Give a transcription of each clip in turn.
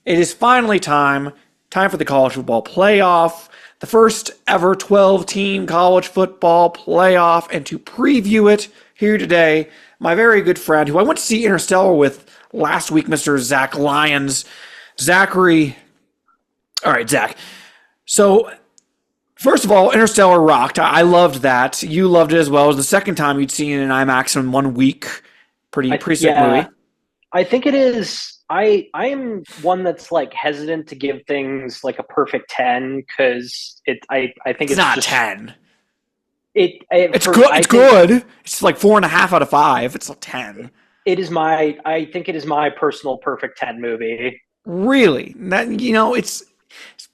It is finally time for the college football playoff, the first ever 12-team college football playoff, and to preview it here today, my very good friend, who I went to see Interstellar with last week, Mr. Zach Lyons. Zachary. All right, Zach. So, first of all, Interstellar rocked. I loved that. You loved it as well. It was the second time you'd seen it in IMAX in 1 week. Pretty sick movie. I think it is. I am one that's like hesitant to give things like a perfect 10 because I think it's not just, 10. It's good. It's good. It's like 4.5 out of 5. It's a 10. I think it is my personal perfect 10 movie. Really? That, it's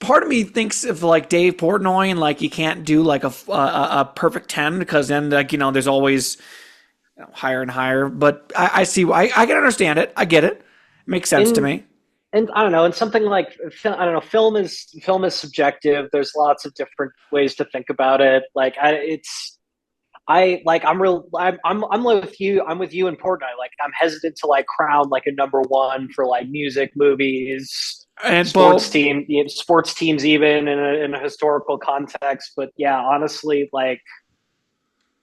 part of me thinks of like Dave Portnoy and like you can't do like a perfect 10 because then like there's always higher and higher. But I see. I can understand it. I get it. Makes sense to me. And I don't know, and something like film is subjective. There's lots of different ways to think about it. Like I'm with you. I'm with you in Portnoy. Like I'm hesitant to like crown like a number one for like music, movies, and sports teams, even in a historical context. But yeah, honestly, like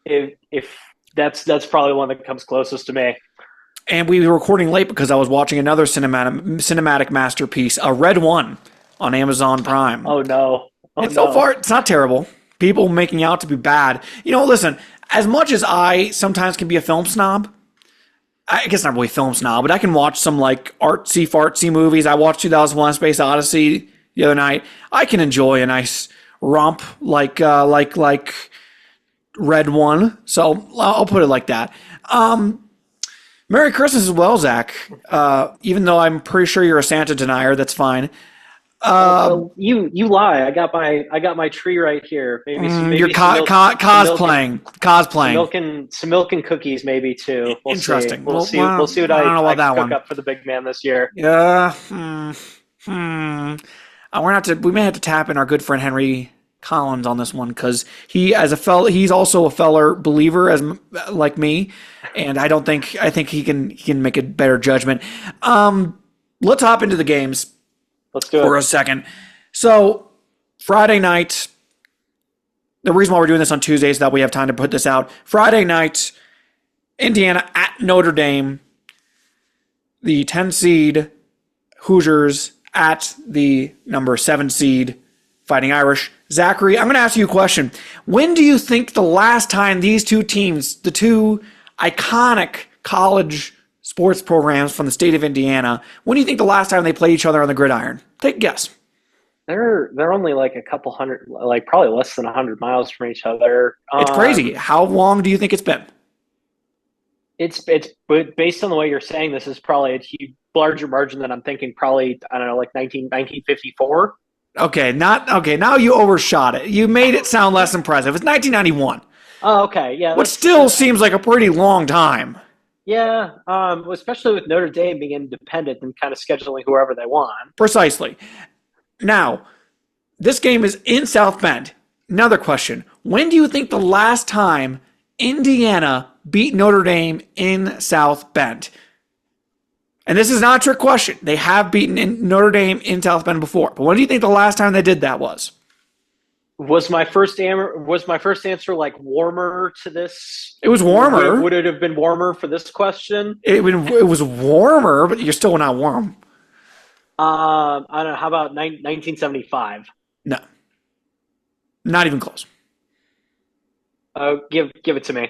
if that's probably one that comes closest to me. And we were recording late because I was watching another cinematic masterpiece, a Red One, on Amazon Prime. Oh no! So far, it's not terrible. People making out to be bad. Listen. As much as I sometimes can be a film snob, I guess not really film snob, but I can watch some like artsy-fartsy movies. I watched 2001: Space Odyssey the other night. I can enjoy a nice romp like Red One. So I'll put it like that. Merry Christmas as well, Zach. Even though I'm pretty sure you're a Santa denier, that's fine. You lie. I got my tree right here. Maybe you're cosplaying. Some milk and cookies, maybe too. Interesting. We'll see what I don't know about that cook up for the big man this year. Yeah. We may have to tap in our good friend Henry Collins on this one because he's also a feller believer as like me, and I think he can make a better judgment. Let's hop into the games. Let's do it for a second. So Friday night. The reason why we're doing this on Tuesday is that we have time to put this out. Friday night, Indiana at Notre Dame. The 10 seed Hoosiers at the number 7 seed Fighting Irish. Zachary, I'm going to ask you a question. When do you think the last time these two teams, the two iconic college sports programs from the state of Indiana, when do you think the last time they played each other on the gridiron? Take a guess. They're only like a couple hundred, like probably less than 100 miles from each other. It's crazy. How long do you think it's been? It's based on the way you're saying this is probably a huge, larger margin than I'm thinking. Probably, I don't know, like 1954. Okay, now you overshot it. You made it sound less impressive. It's 1991. Oh, okay, yeah. Which still seems like a pretty long time. Yeah, especially with Notre Dame being independent and kind of scheduling whoever they want. Precisely. Now, this game is in South Bend. Another question. When do you think the last time Indiana beat Notre Dame in South Bend? And this is not a trick question. They have beaten Notre Dame in South Bend before. But when do you think the last time they did that was? Was my first answer like warmer to this? It was warmer. Would it have been warmer for this question? It was warmer, but you're still not warm. I don't know. How about 1975? No. Not even close. Give it to me.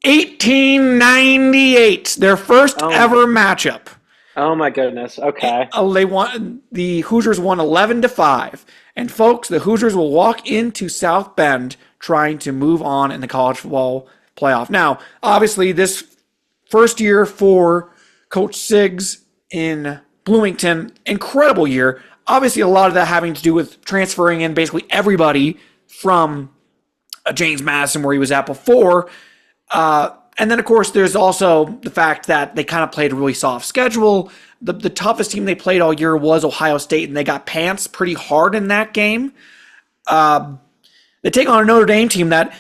1898, their first ever matchup. Oh my goodness. Okay. The Hoosiers won 11-5. And folks, the Hoosiers will walk into South Bend trying to move on in the college football playoff. Now, obviously, this first year for Coach Siggs in Bloomington, incredible year. Obviously, a lot of that having to do with transferring in basically everybody from James Madison, where he was at before. And then, of course, there's also the fact that they kind of played a really soft schedule. The toughest team they played all year was Ohio State, and they got pants pretty hard in that game. They take on a Notre Dame team that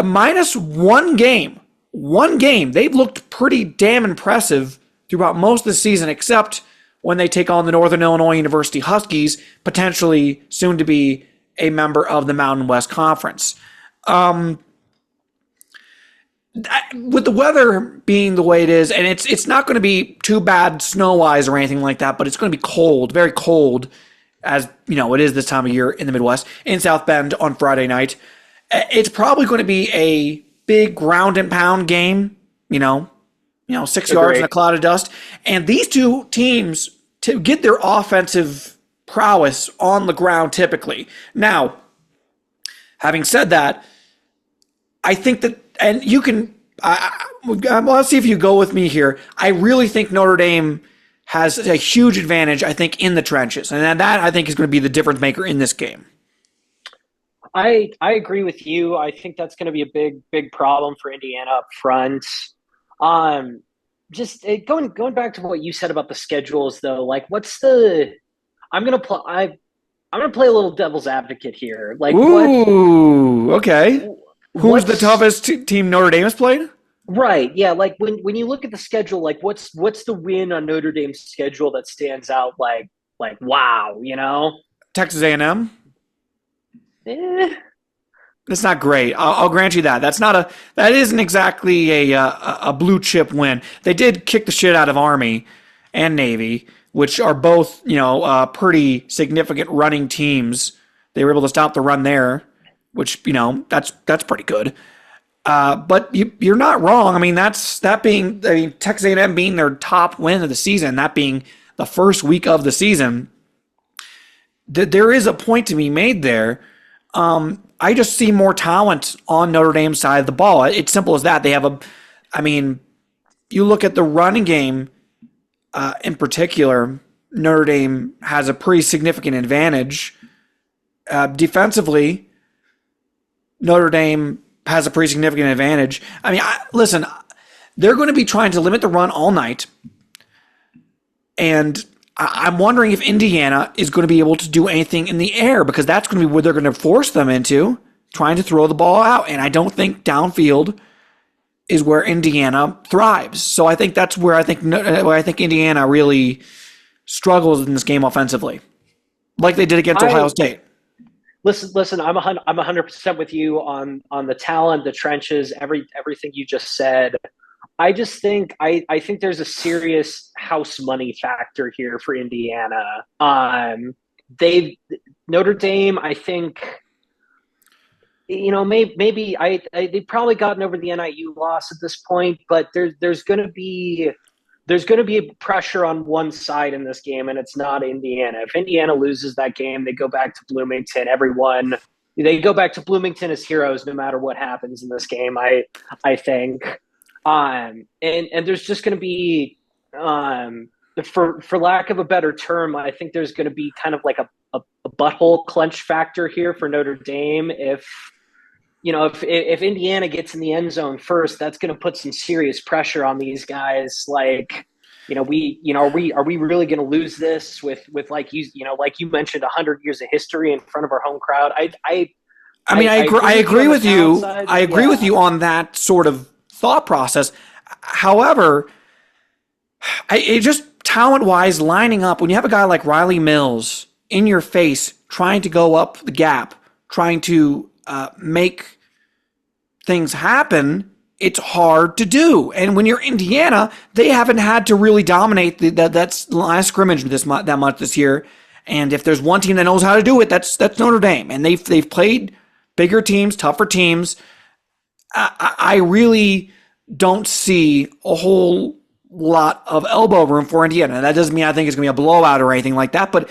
minus one game, they've looked pretty damn impressive throughout most of the season, except when they take on the Northern Illinois University Huskies, potentially soon to be a member of the Mountain West Conference. With the weather being the way it is, and it's not going to be too bad snow-wise or anything like that, but it's going to be cold, very cold, as it is this time of year in the Midwest, in South Bend on Friday night. It's probably going to be a big ground and pound game, 6 yards in a cloud of dust. And these two teams to get their offensive prowess on the ground typically. Now, having said that, I think that, and you can, let's see if you go with me here. I really think Notre Dame has a huge advantage, I think, in the trenches. And that, I think, is going to be the difference maker in this game. I agree with you. I think that's going to be a big problem for Indiana up front. Just going back to what you said about the schedules, though, like I'm going to play a little devil's advocate here. Like, okay. Who's the toughest team Notre Dame has played? Right. Yeah. Like when you look at the schedule, like what's the win on Notre Dame's schedule that stands out? Like wow, Texas A&M. It's not great. I'll grant you that. That isn't exactly a blue chip win. They did kick the shit out of Army and Navy, which are both pretty significant running teams. They were able to stop the run there, which that's pretty good. But you're not wrong. I mean, Texas A&M being their top win of the season, that being the first week of the season, there is a point to be made there. I just see more talent on Notre Dame's side of the ball. It's simple as that. They have you look at the running game in particular, Notre Dame has a pretty significant advantage. Defensively, Notre Dame has a pretty significant advantage. I mean, listen, they're going to be trying to limit the run all night. And I'm wondering if Indiana is going to be able to do anything in the air, because that's going to be what they're going to force them into, trying to throw the ball out. And I don't think downfield is where Indiana thrives. So I think that's where I think Indiana really struggles in this game offensively, like they did against Ohio State. Listen, I'm 100% with you on the talent, the trenches, everything you just said. I just think I think there's a serious house money factor here for Indiana. Notre Dame, I think, maybe they've probably gotten over the NIU loss at this point, but there's going to be pressure on one side in this game, and it's not Indiana. If Indiana loses that game, they go back to Bloomington. They go back to Bloomington as heroes no matter what happens in this game, I think. And there's just going to be, for lack of a better term, I think there's going to be kind of like a butthole clench factor here for Notre Dame. If Indiana gets in the end zone first, that's going to put some serious pressure on these guys. Like, are we really going to lose this with like you mentioned, 100 years of history in front of our home crowd? I agree with you. I agree with you on that sort of thought process. However, it just talent-wise lining up, when you have a guy like Riley Mills in your face trying to go up the gap, trying to make things happen, it's hard to do. And when you're Indiana, they haven't had to really dominate that's the last scrimmage that much this year. And if there's one team that knows how to do it, that's Notre Dame. And they've played bigger teams, tougher teams. I really don't see a whole lot of elbow room for Indiana. That doesn't mean I think it's going to be a blowout or anything like that, but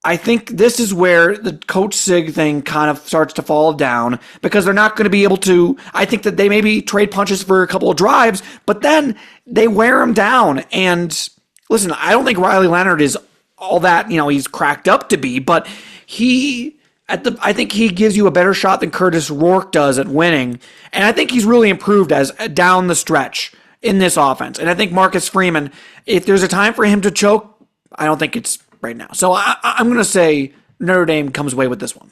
I think this is where the Coach Sig thing kind of starts to fall down, because they're not going to be able to. I think that they maybe trade punches for a couple of drives, but then they wear them down. And listen, I don't think Riley Leonard is all that, he's cracked up to be, but I think he gives you a better shot than Curtis Rourke does at winning. And I think he's really improved as down the stretch in this offense. And I think Marcus Freeman, if there's a time for him to choke, I don't think it's right now. So I'm going to say Notre Dame comes away with this one.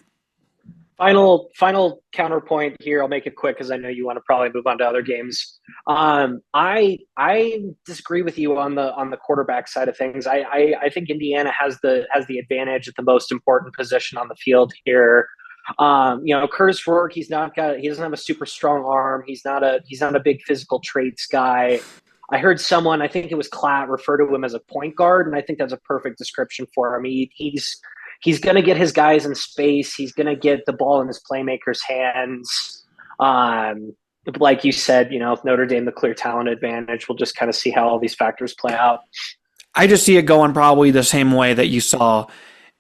Final counterpoint here. I'll make it quick because I know you want to probably move on to other games. I disagree with you on the quarterback side of things. I think Indiana has the advantage at the most important position on the field here. Curtis Rourke, he doesn't have a super strong arm. He's not a big physical traits guy. I heard someone, I think it was Klatt, refer to him as a point guard, and I think that's a perfect description for him. He's going to get his guys in space. He's going to get the ball in his playmakers' hands. Like you said, Notre Dame, the clear talent advantage. We'll just kind of see how all these factors play out. I just see it going probably the same way that you saw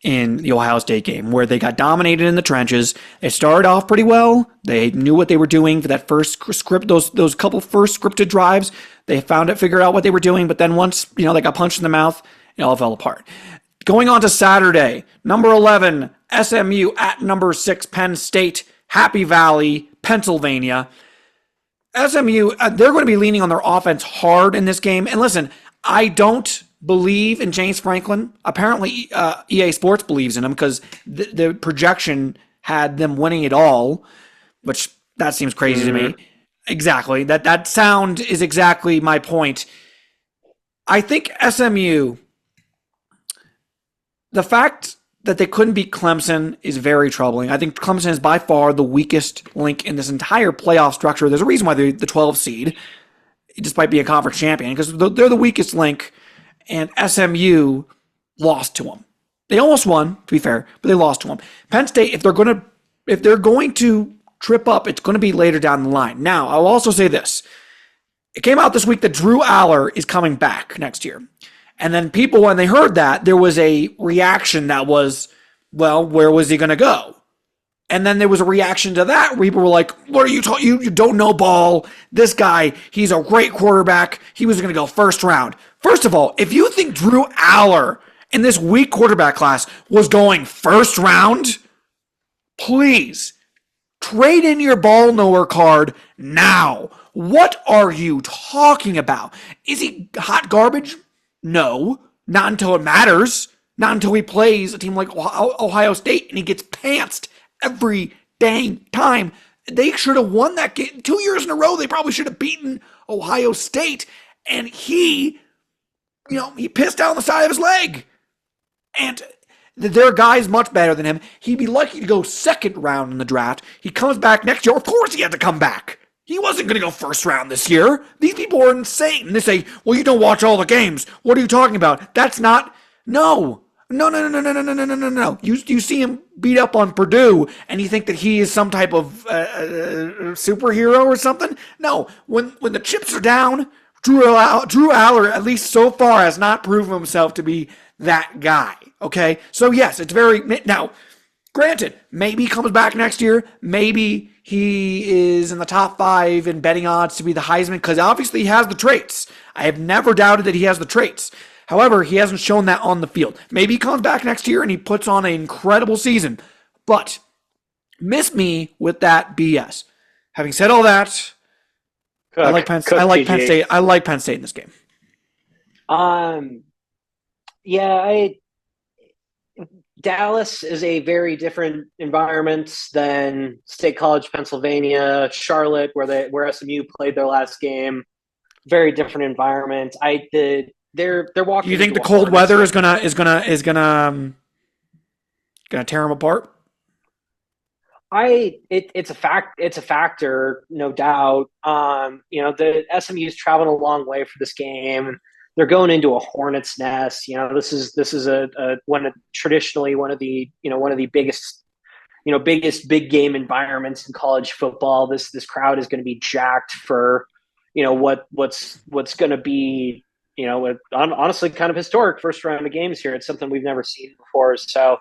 in the Ohio State game, where they got dominated in the trenches. They started off pretty well. They knew what they were doing for that first script, those couple first scripted drives. They figured out what they were doing, but then once, they got punched in the mouth, it all fell apart. Going on to Saturday, number 11, SMU at number 6, Penn State, Happy Valley, Pennsylvania. SMU, they're going to be leaning on their offense hard in this game. And listen, I don't believe in James Franklin. Apparently, EA Sports believes in him because the projection had them winning it all, which that seems crazy to me. Exactly. That sound is exactly my point. I think SMU, the fact that they couldn't beat Clemson is very troubling. I think Clemson is by far the weakest link in this entire playoff structure. There's a reason why they're the 12 seed, despite being a conference champion, because they're the weakest link. And SMU lost to them. They almost won, to be fair, but they lost to them. Penn State, if they're going to trip up, it's going to be later down the line. Now, I'll also say this. It came out this week that Drew Aller is coming back next year. And then people, when they heard that, there was a reaction that was, well, where was he going to go? And then there was a reaction to that. People were like, what are you talking? You don't know ball. This guy, he's a great quarterback. He was going to go first round. First of all, if you think Drew Aller in this weak quarterback class was going first round, please trade in your ball knower card now. What are you talking about? Is he hot garbage? No, not until it matters. Not until he plays a team like Ohio State and he gets pantsed every dang time. They should have won that game 2 years in a row. They probably should have beaten Ohio State. And he pissed down the side of his leg. And there are guys much better than him. He'd be lucky to go second round in the draft. He comes back next year. Of course he had to come back. He wasn't going to go first round this year. These people are insane. And they say, well, you don't watch all the games. What are you talking about? That's not... No. You see him beat up on Purdue, and you think that he is some type of superhero or something? No. When the chips are down, Drew Aller, at least so far, has not proven himself to be that guy. Okay? So, yes, it's very... Now, granted, maybe he comes back next year. Maybe he is in the top 5 in betting odds to be the Heisman, because obviously he has the traits. I have never doubted that he has the traits. However, he hasn't shown that on the field. Maybe he comes back next year and he puts on an incredible season. But miss me with that BS. Having said all that, I like Penn State. I like Penn State in this game. Dallas is a very different environment than State College, Pennsylvania, Charlotte, where SMU played their last game. Very different environment. They're walking. You think the cold weather is gonna tear them apart? It's a factor, no doubt. The SMU's traveled a long way for this game. They're going into a hornet's nest. This is traditionally one of the biggest big game environments in college football. This crowd is going to be jacked for what's going to be honestly kind of historic first round of games here. It's something we've never seen before. So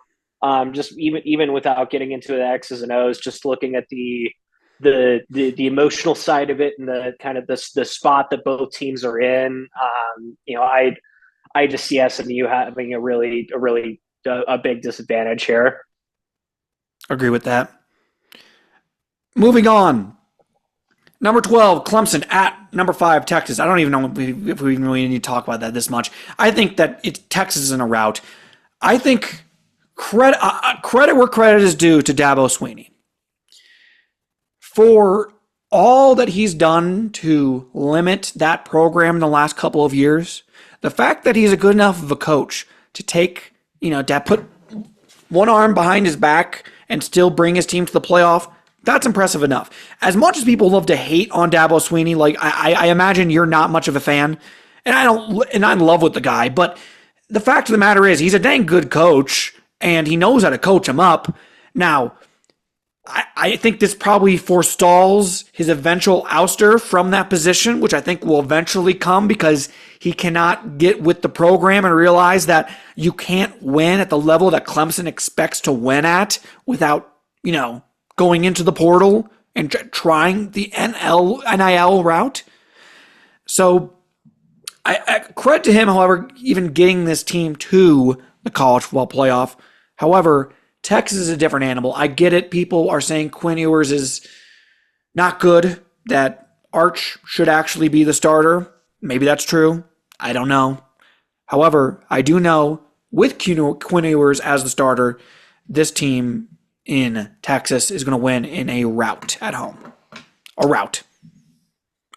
just even without getting into the X's and O's, just looking at the emotional side of it and the kind of the spot that both teams are in, I just see SMU having a big disadvantage here. Agree with that. Moving on. Number 12, Clemson at number 5, Texas. I don't even know if we really need to talk about that this much. I think that Texas is in a rout. I think credit where credit is due to Dabo Swinney. for all that he's done to limit that program in the last couple of years, the fact that he's a good enough of a coach to take, to put one arm behind his back and still bring his team to the playoff, that's impressive enough. As much as people love to hate on Dabo Swinney, like I imagine you're not much of a fan, and I'm in love with the guy, but the fact of the matter is he's a dang good coach, and he knows how to coach him up. Now, I think this probably forestalls his eventual ouster from that position, which I think will eventually come because he cannot get with the program and realize that you can't win at the level that Clemson expects to win at without, going into the portal and trying the NIL route. So I credit to him, however, even getting this team to the college football playoff. However, Texas is a different animal. I get it. People are saying Quinn Ewers is not good, that Arch should actually be the starter. Maybe that's true. I don't know. However, I do know with Quinn Ewers as the starter, this team in Texas is going to win in a rout at home. A rout.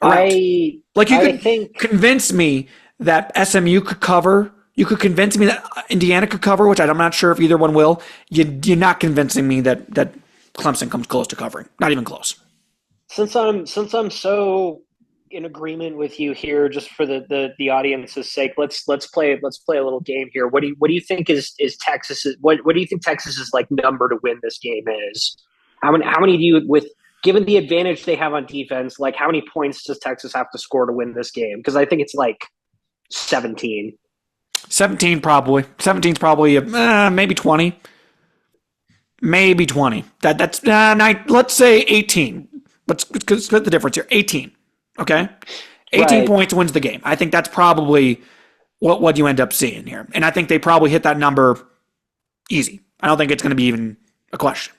You could convince me that SMU could cover. You could convince me that Indiana could cover, which I'm not sure if either one will. You're not convincing me that Clemson comes close to covering. Not even close. Since I'm so in agreement with you here, just for the audience's sake, let's play a little game here. What do you think is Texas? What do you think Texas's number to win this game is? How many do you, given the advantage they have on defense, how many points does Texas have to score to win this game? Because I think it's 17. 17 probably. 17's probably maybe 20. Maybe 20. That's let's say 18. Let's split the difference here. 18. Okay? 18 points wins the game. I think that's probably what you end up seeing here. And I think they probably hit that number easy. I don't think it's going to be even a question.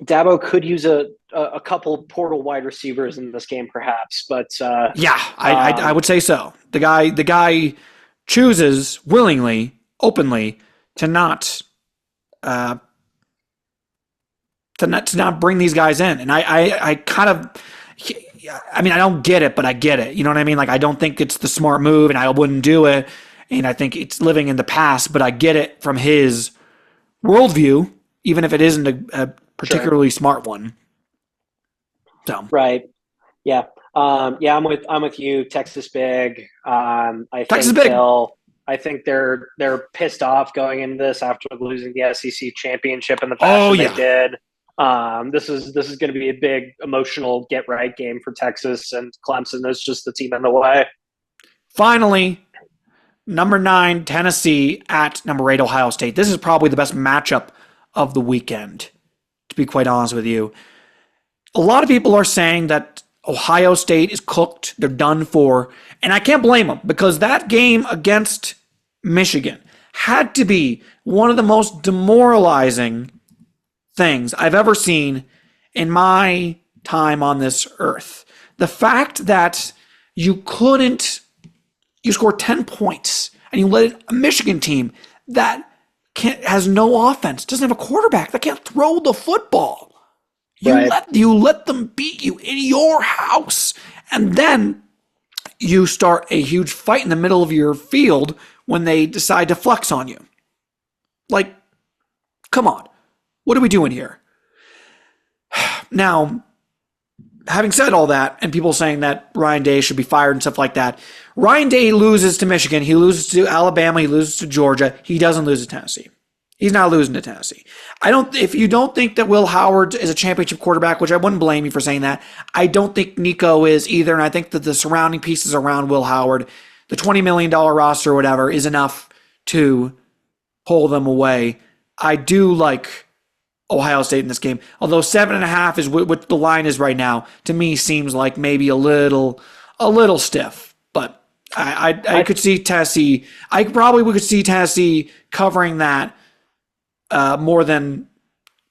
Dabo could use a couple portal wide receivers in this game, perhaps, but I would say so. The guy chooses willingly, openly, to not bring these guys in, and I don't get it, but I get it. You know what I mean? I don't think it's the smart move, and I wouldn't do it, and I think it's living in the past. But I get it from his worldview, even if it isn't a particularly smart one. So right, yeah. I'm with you. Texas big. Texas big. I think they're pissed off going into this after losing the SEC championship in the fashion they did. This is going to be a big emotional get right game for Texas, and Clemson is just the team in the way. Finally, number 9 Tennessee at number 8 Ohio State. This is probably the best matchup of the weekend, to be quite honest with you. A lot of people are saying that Ohio State is cooked. They're done for. And I can't blame them, because that game against Michigan had to be one of the most demoralizing things I've ever seen in my time on this earth. The fact that you scored 10 points and you let a Michigan team that has no offense, doesn't have a quarterback, that can't throw the football. You let them beat you in your house, and then you start a huge fight in the middle of your field when they decide to flex on you. Come on. What are we doing here? Now, having said all that, and people saying that Ryan Day should be fired and stuff like that, Ryan Day loses to Michigan, he loses to Alabama, he loses to Georgia, he doesn't lose to Tennessee. He's not losing to Tennessee. If you don't think that Will Howard is a championship quarterback, which I wouldn't blame you for saying that, I don't think Nico is either, and I think that the surrounding pieces around Will Howard, the $20 million roster or whatever, is enough to pull them away. I do like Ohio State in this game, although 7.5 is what the line is right now. To me, seems like maybe a little stiff, but I could see Tennessee. We could see Tennessee covering that. More than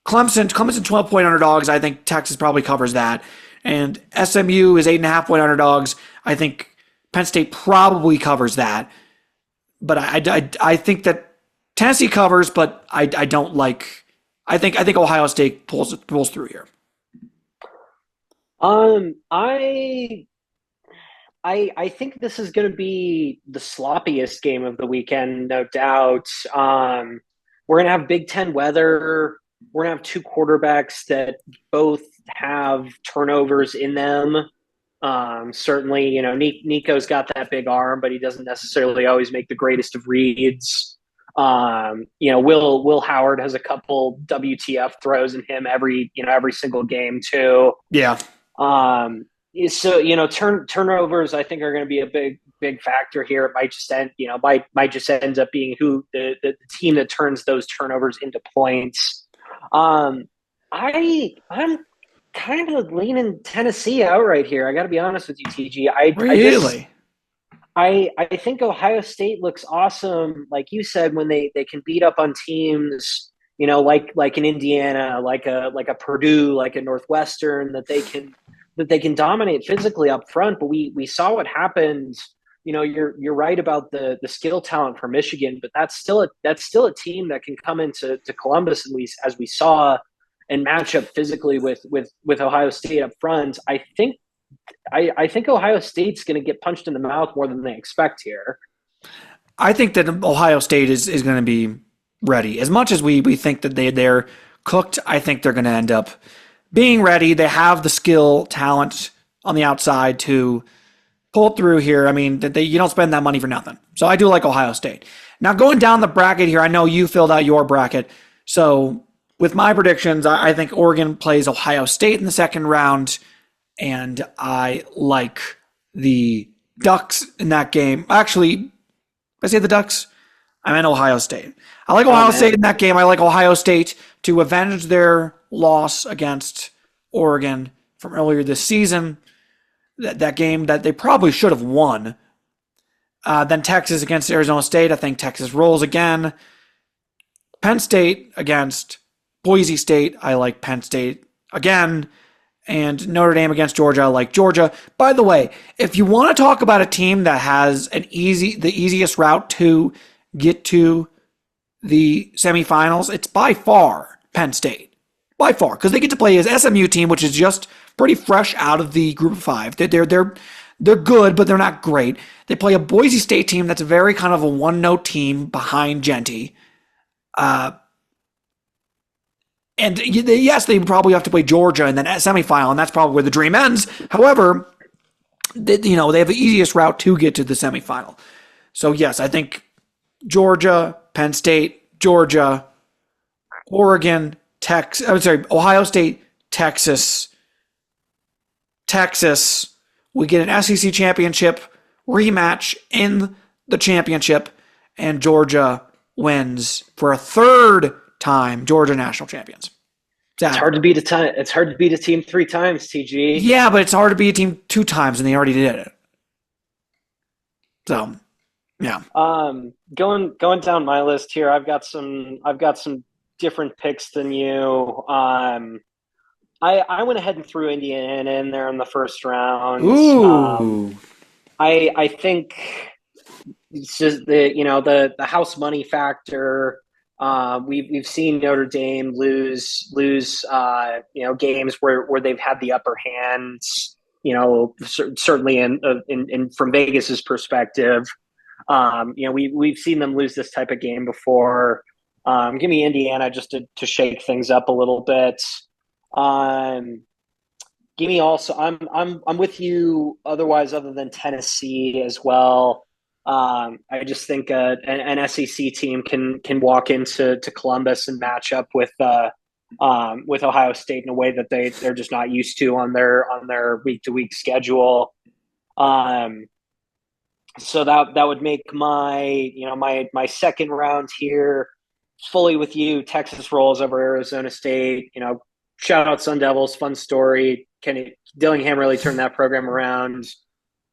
Clemson 12-point underdogs. I think Texas probably covers that. And SMU is 8.5-point underdogs. I think Penn State probably covers that. But I think that Tennessee covers, but I think Ohio State pulls through here. I think this is going to be the sloppiest game of the weekend, no doubt. We're going to have Big Ten weather. We're going to have two quarterbacks that both have turnovers in them. Certainly, Nico's got that big arm, but he doesn't necessarily always make the greatest of reads. Will Howard has a couple WTF throws in him every single game too. Yeah. Um, so turnovers I think are going to be a big factor here. It might just end up being who the team that turns those turnovers into points. I'm kind of leaning Tennessee out right here. I got to be honest with you, TG. Really? I think Ohio State looks awesome, like you said, when they can beat up on teams, like an Indiana, like a Purdue, like a Northwestern, that they can dominate physically up front. But we saw what happened. You're right about the skill talent for Michigan, but that's still a team that can come into Columbus, at least as we saw, and match up physically with Ohio State up front. I think Ohio State's going to get punched in the mouth more than they expect here. I think that Ohio State is going to be ready. As much as we think that they're cooked, I think they're going to end up being ready. They have the skill, talent on the outside to pull through here. I mean, you don't spend that money for nothing. So I do like Ohio State. Now, going down the bracket here, I know you filled out your bracket. So with my predictions, I think Oregon plays Ohio State in the second round, and I like the Ducks in that game. Actually, I say the Ducks, I meant Ohio State. I like Ohio State in that game. I like Ohio State to avenge their loss against Oregon from earlier this season. That game that they probably should have won. Then Texas against Arizona State. I think Texas rolls again. Penn State against Boise State. I like Penn State again. And Notre Dame against Georgia. I like Georgia. By the way, if you want to talk about a team that has the easiest route to get to the semifinals, it's by far Penn State. By far. Because they get to play his SMU team, which is just pretty fresh out of the group of five. They're good, but they're not great. They play a Boise State team that's very kind of a one-note team behind Genty. And yes, they probably have to play Georgia in the semifinal, and that's probably where the dream ends. However, they have the easiest route to get to the semifinal. So yes, I think Georgia, Penn State, Georgia, Oregon, Ohio State, Texas. We get an SEC championship rematch in the championship, and Georgia wins for a third time, Georgia national champions. It's hard to beat a team three times, TG. Yeah, but it's hard to beat a team two times, and they already did it. So, yeah. Going down my list here, I've got some different picks than you. I went ahead and threw Indiana in there in the first round. Ooh. I think it's just the house money factor. We've seen Notre Dame lose games where they've had the upper hand. Certainly in from Vegas's perspective. We've seen them lose this type of game before. Give me Indiana just to shake things up a little bit. Give me also. I'm with you. Otherwise, other than Tennessee as well. I just think an SEC team can walk into Columbus and match up with Ohio State in a way that they're just not used to on their week to week schedule. So that would make my second round here fully with you. Texas rolls over Arizona State. Shout out Sun Devils, fun story. Dillingham really turned that program around.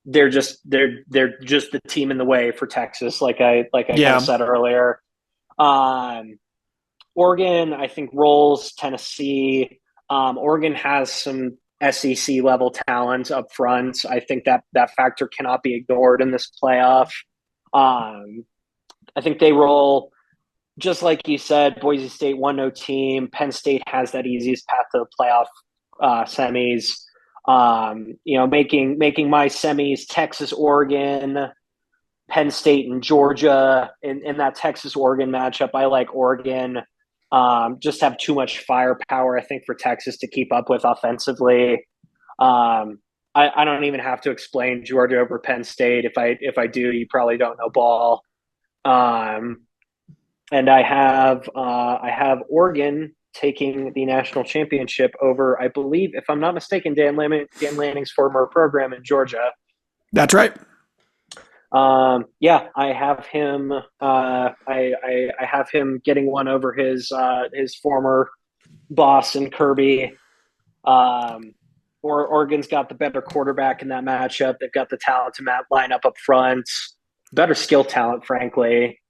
They're just the team in the way for Texas, like I kind of said earlier. Oregon, I think, rolls Tennessee. Oregon has some SEC level talent up front. I think that factor cannot be ignored in this playoff. I think they roll, just like you said, Boise State 1-0 team. Penn State has that easiest path to the playoff semis. Making my semis Texas, Oregon, Penn State, and Georgia in that Texas Oregon matchup. I like Oregon. Just have too much firepower, I think, for Texas to keep up with offensively. I don't even have to explain Georgia over Penn State. If I do, you probably don't know ball. And I have Oregon taking the national championship over, I believe, if I'm not mistaken, Dan Lanning's former program in Georgia. That's right. I have him. I have him getting one over his former boss in Kirby. Oregon's got the better quarterback in that matchup. They've got the talent to line up front, better skill talent, frankly.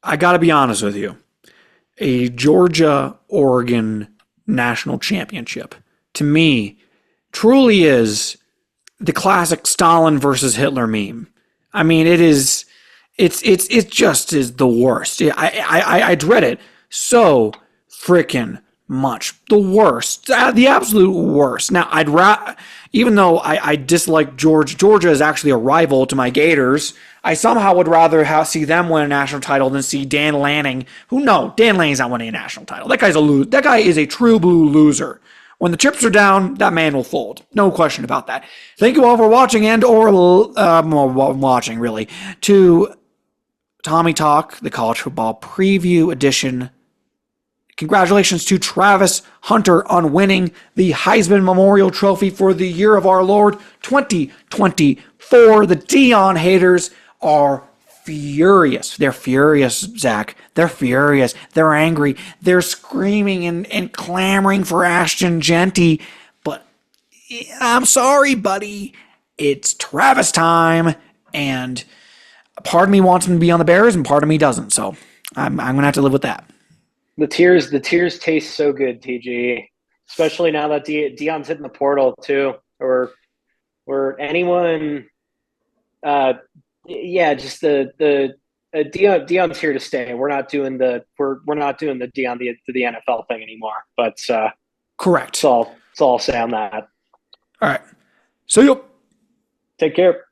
I got to be honest with you. A Georgia-Oregon national championship, to me, truly is the classic Stalin versus Hitler meme. I mean, it just is the worst. I dread it so freaking much. The worst, the absolute worst. Now, even though I dislike Georgia is actually a rival to my Gators, I somehow would rather see them win a national title than see Dan Lanning, Dan Lanning's not winning a national title. That guy is a true blue loser. When the chips are down, that man will fold. No question about that. Thank you all for watching watching, really, to Tommy Talk, the college football preview edition. Congratulations to Travis Hunter on winning the Heisman Memorial Trophy for the year of our Lord 2024. The Deion haters are furious. They're furious, Zach. They're furious. They're angry. They're screaming and clamoring for Ashton Genty. But I'm sorry, buddy. It's Travis time. And part of me wants him to be on the Bears and part of me doesn't. So I'm going to have to live with that. The tears taste so good, TG. Especially now that Deion's hitting the portal too. Or anyone just the Deion's here to stay. We're not doing the Deion to the NFL thing anymore. But correct. That's all I'll say on that. All right. See you. Take care.